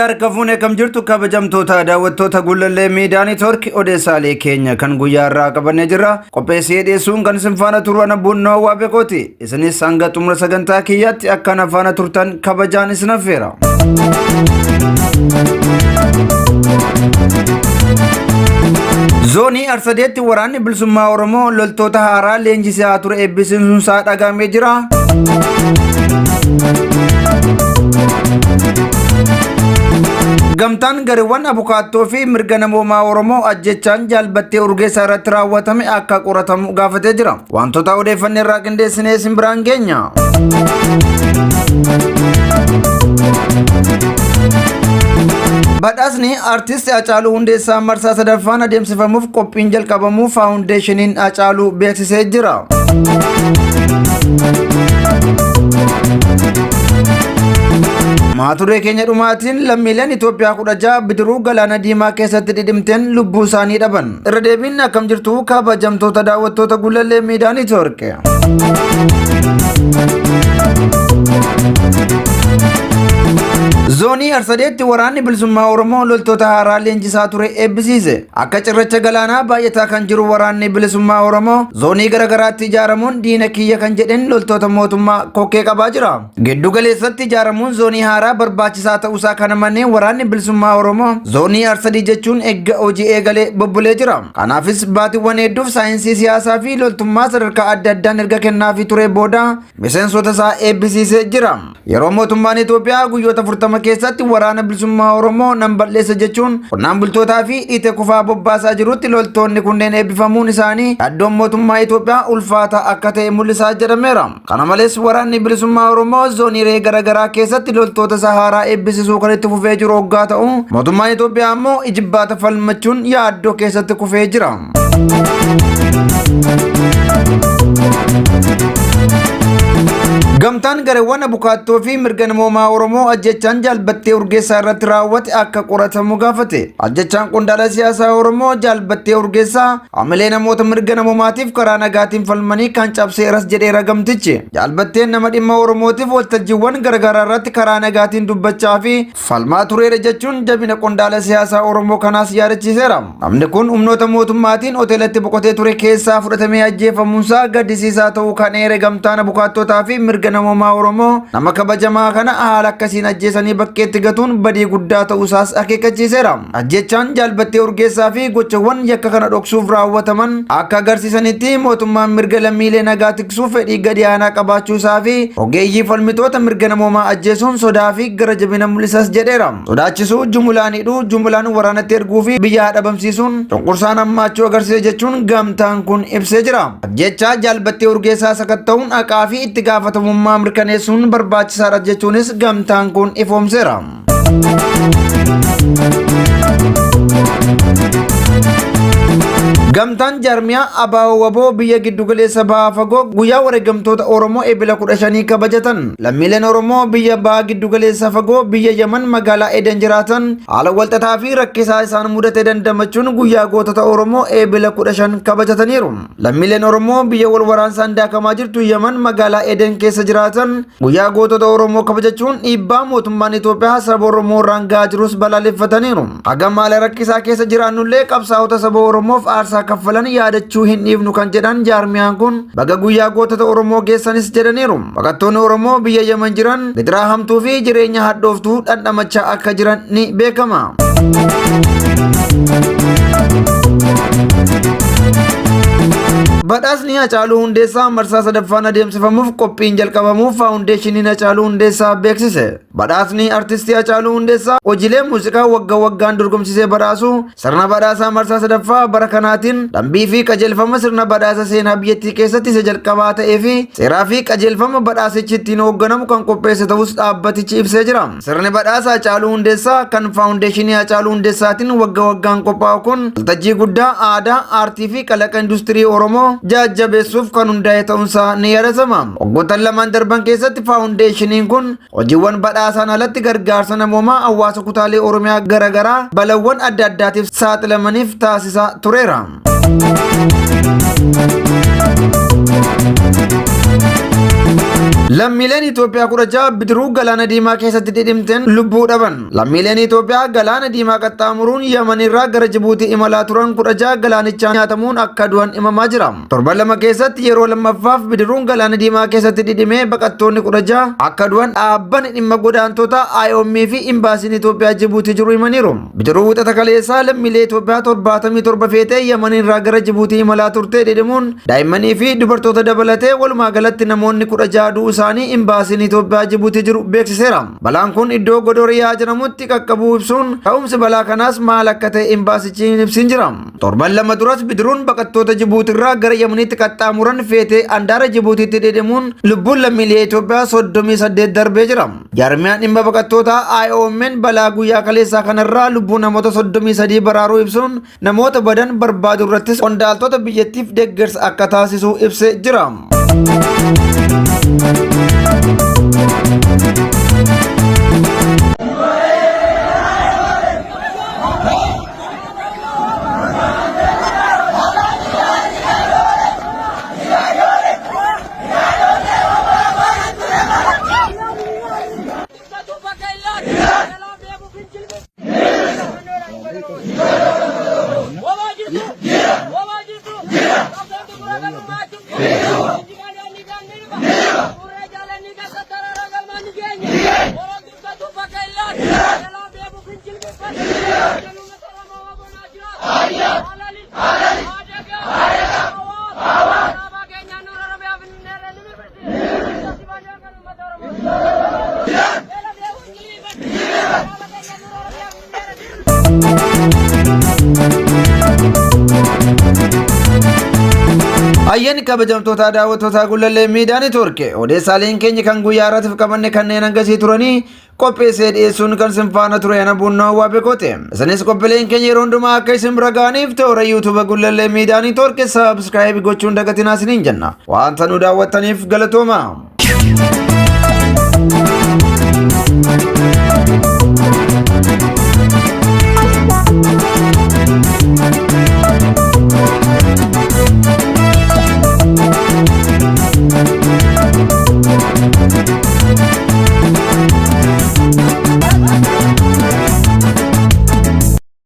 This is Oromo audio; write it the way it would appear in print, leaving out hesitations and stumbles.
harkafuune kam jirtu kabajamtoota daawwattoota Gullallee Miidiyaa Neetwoork odeessaalee keenya kan guyyaa irraa qabannee jirra. Qopheessee dhiyeessuun kan isin faana turan Abbuunnaa Waabeekooti. Isinis hanga xumura sagantaa kiyyaatti akka na faana turtan kabajaan isin affeera. Zoonii Arsadeetti waraanni bilisummaa Oromoo loltoota haaraa leenjisaa ture eebbisiisuun isaa dhagahamee jira. Gamtaan gareewwan abukaattoo fi mirga namoomaa Oromoo ajjechaan jaalbattee Urgeessaa irratti raawwatame akka qoratamu gaafatee jira. Wantoota odeeffannee irraa qindeessinee isin biraan geenya. Badhaasni artist Hacaaluu Hundeessaa marsaa sadaffaan adeemsifamuuf qophiin jalqabamuu faawundeeshiniin Hacaaluu beeksisee jira. Maaturee keenya dhumaatiin lammiileen Itoophiyaa 16 bidiruu galaana diimaa keessatti dhidhimteen lubbuu isaanii dhaban. Irra deebiin akkam jirtu kabajamtoota daawwattoota Gullallee Miidiyaa Neetwoork. Zoonii Arsadeetti waraanni bilisummaa Oromoo loltoota haaraa leenjisaa ture eebbisiise. Akka cirracha galaanaa baay'ataa kan jiru waraanni bilisummaa Oromoo zoonii garaagaraatti ijaaramuun diina kiyya kan jedhan loltoota mootummaa kokkee qabaa jira. Giddu galeessatti ijaaramuun zoonii haaraa barbaachisaa ta'uusaa kana manneen waraanni bilisummaa Oromoo zoonii Arsadii jechuun eegga hojii eegalee bobbulee jira. Kanaafis baatiiwwan hedduuf saayinsii siyaasaa fi loltummaa sadarkaa adda addaan erga kennaafii ture booda miseensota isaa eebbisiisee jira. Yeroo mootummaan Itoophiyaa guyyoota 40 keessatti waraana bilisummaa Oromoo nan balleessa jechuun qonnaan bultootaa fi ite kufaa bobbaasaa jirutti loltoonni kunneen eebbifamuun isaanii addoon mootummaa Itoophiyaa ulfaata akka ta'e mul'isaa jedhameera. Kana malees waraanni bilisummaa Oromoo zooniilee garaagaraa keessatti loltoota haaraa eebbisiisuu kan itti fufee jiru hoggaa ta'u mootummaan Itoophiyaa ammoo ijibbaata falmachuun yaaddoo keessatti kufee jira. Gamtaan gareewwan abukaattoo fi mirga namoomaa Oromoo ajjechaan jaalbattee Urgeessaa irratti raawwate akka qoratamu gaafate. Ajjechaan qondaala siyaasaa Oromoo jaalbattee Urgeessaa hamilee namoota mirga namoomaatiif karaa nagaatiin falmanii kan cabseeras jedheera gamtichi. Jaalbatteen nama dhimma Oromootiif waltajjiiwwan garaagaraa irratti karaa nagaatiin dubbachaa fi falmaa tureera jechuun jabina qondaala siyaasaa Oromoo kanaas yaadachiiseera. Namni kun humnoota mootummaatiin hoteelatti boqotee ture keessaa fudhatamee ajjeefamuunsaa gaddisiisaa ta'uu kan eere gamtaan abukaattotaa fi mirga namoomaa Oromoo nama kabajamaa kana haala akkasiin ajjeesanii bakkeetti gatuun badii guddaa ta'uusaas akeekkachiiseera. Ajjechaan jaalbattee Urgeessaa fi gochawwan yakka kana dhoksuuf raawwataman akka agarsiisanitti mootummaan mirga lammiilee nagaa tiksuuf fedhii gadi aanaa qabaachuusaa fi ogeeyyii falmitoota mirga namoomaa ajjeesuun sodaa fi gara jabina mul'isas jedheera. Sodaachisuu jumulaan hidhuu jumulaan waraanatti erguu fi biyya dhabamsiisuun cunqursaan hammaachuu agarsiise jechuun gamtaan kun ibsee jira. Ajjechaa jaalbattee Urgeessaa sakatta'uun haqaa fi itti gaafatamummaa mirkaneessuun barbaachisaadha jechuunis gamtaan kun ifoomseera. Gamtaan jaarmiyaa Abaawoo Waboo biyya giddugaleessa bahaa fagoo guyyaa wareegamtoota Oromoo eebila 15 kabajatan. Lammiileen Oromoo biyya bahaa giddugaleessa fagoo biyya Yaman magaalaa Eden jiraatan haala walxaxaa fi rakkisaa isaan mudate dandamachuun guyyaa gootota Oromoo eebila 15 kabajataniiru. Lammiileen Oromoo biyya wal waraansaan daakamaa jirtu Yaman magaalaa Eden keessa jiraatan guyyaa gootota Oromoo kabajachuun dhiibbaa mootummaan Itoophiyaa saba Oromoo irraan gahaa jirus balaaleffataniiru. Hagam haala rakkisaa keessa jiraannullee qabsaa'ota saba Oromoof aarsaa kaffalan yaadachuu hin dhiifnu kan jedhan jaarmiyaan kun baga guyyaa gootota Oromoo geessanis jedhaniiru. Baqattoonni Oromoo biyya Yaman jiran gidiraa hamtuu fi jireenya hadhooftuu dhandhamachaa akka jiran ni beekama. Badhaasni Hacaaluu Hundeessaa marsaa sadaffaan adeemsifamuuf qophiin jalqabamuu faawundeeshiniin Hacaaluu Hundeessaa beeksise. Badhaasni artistii Hacaaluu Hundeessaa hojiilee muuziqaa waggaa waggaan dorgomsisee badhaasu sirna badhaasaa marsaa sadaffaa bara kanaatiin dambii fi qajeelfama sirna badhaasa seenaa biyyattii keessatti isa jalqabaa ta'ee fi seeraa fi qajeelfama badhaasichi ittiin hoogganamu kan qopheesse ta'us dhaabbatichi ibsee jira. Sirni badhaasa Hacaaluu Hundeessaa kan faawundeeshinii Hacaaluu Hundeessaatiin waggaa waggaan qophaa'u kun waltajjii guddaa aadaa, aartii fi kalaqa industirii Oromoo jajjabeessuuf kan hundaa'e ta'uunsaa ni yaadatama. Waggoottan lamaan darban keessatti faawundeeshiniin kun hojiiwwan badhaasaan alatti gargaarsa namoomaa hawaasa kutaalee Oromiyaa garaagaraa balawwan adda addaatiif saaxilamaniif taasisaa tureera. lammiileen Itoophiyaa kudha bidiruu galaana diimaa keessatti dhidhimteen lubbuu dhaban. Lammiileen Itoophiyaa galaana diimaa qaxxaamuruun Yemen irraa gara Jibuutii imalaa turan 16 galaanichaan nyaatamuun akka du'an himamaa jira. Torban lama keessatti yeroo lammaffaaf bidiruun galaana diimaa keessatti dhidhimee baqattoonni 16 akka du'an dhaabbanni dhimma godaantota IOM fi imbaasiin Itoophiyaa Jibuutii jiru himaniiru. Bidiruu wixata kaleessaa lammiilee Itoophiyaa 77 feetee Yemen irraa gara Jibuutii imalaa turte dhidhimuun daa'immanii fi dubartoota dabalatee walumaa galatti namoonni 16 du'uu isaanii imbaasiin Itoophiyaa Jibuutii jiru beeksiseera. Balaan kun iddoo Godoriyaa jedhamutti qaqqabuu ibsuun ka'umsi balaa kanaas maal akka ta'e imbaasichi ibsin jira. Torban lama duras bidiruun baqattoota Jibuutii irraa gara Yemenitti qaxxaamuran feetee andaara Jibuutiitti dhidhimuun lubbuun lammiilee Itoophiyaa 38 darbee jira. Jarmiyaan dhimma baqattoota IOM balaa guyyaa kaleessaa kanarraa lubbuu namoota 33 baraaruu ibsuun namoota badan barbaaduu irrattis qondaaltota biyyattiif deeggarsa akka taasisu ibsee jira. Ayyan kabajamtoota daawwattoota Gullallee Miidiyaa Neetwoorkii odeessaaleen keenya kan guyyaa irratti qabanne kanneen hangasii turanii qopheessee dhiyeessuun kan isin faana ture ana bunnaa waa beekote. Isinis qophiileen keenya yeroo hundumaa akka isin bira ga'aniif toora YouTube Gullallee Miidiyaa Neetwoorkii subscribe gochuun dagatinaa isiniin jenna. Waanta nu daawwattaniif galatooma.